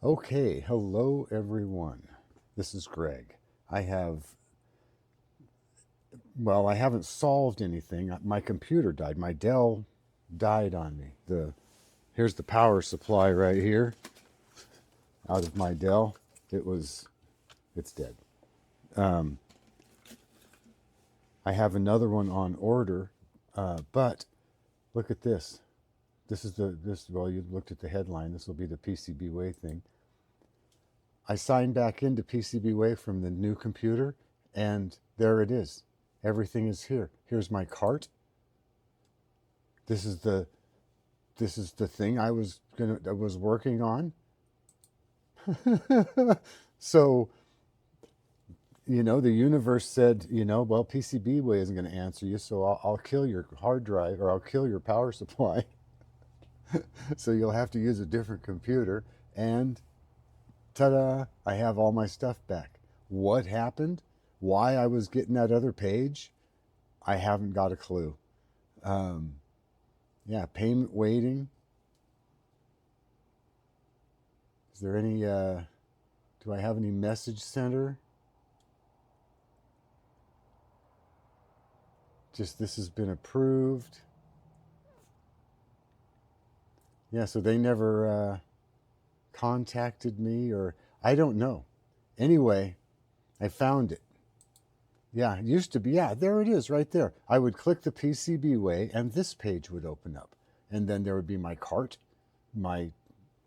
Okay, hello everyone. This is Greg. I have, well, I haven't solved anything. My computer died. My Dell died on me. Here's the power supply right here out of my Dell. It's dead. Um, I have another one on order, but look at this. Well, you looked at the headline. This will be the PCBWay thing. I signed back into PCBWay from the new computer, and there it is. Everything is here. Here's my cart. This is the thing I was working on. So, the universe said, well, PCBWay isn't going to answer you, so I'll kill your hard drive, or I'll kill your power supply. So you'll have to use a different computer. And ta-da, I have all my stuff back. What happened? Why I was getting that other page? I haven't got a clue. Um, yeah, payment waiting. Is there any, do I have any message center? Just this has been approved. Yeah, so they never contacted me, or I don't know. Anyway, I found it. Yeah, it used to be. Yeah, there it is right there. I would click the PCBWay and this page would open up. And then there would be my cart, my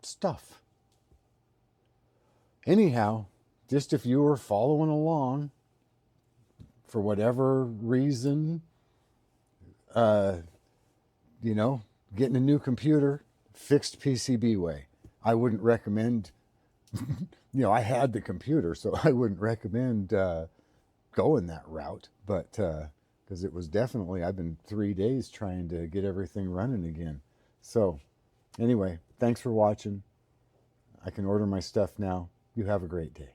stuff. Anyhow, just if you were following along for whatever reason, uh, getting a new computer, fixed PCBWay. I wouldn't recommend, I had the computer, so I wouldn't recommend going that route. But because it was definitely, I've been 3 days trying to get everything running again. So, anyway, thanks for watching. I can order my stuff now. You have a great day.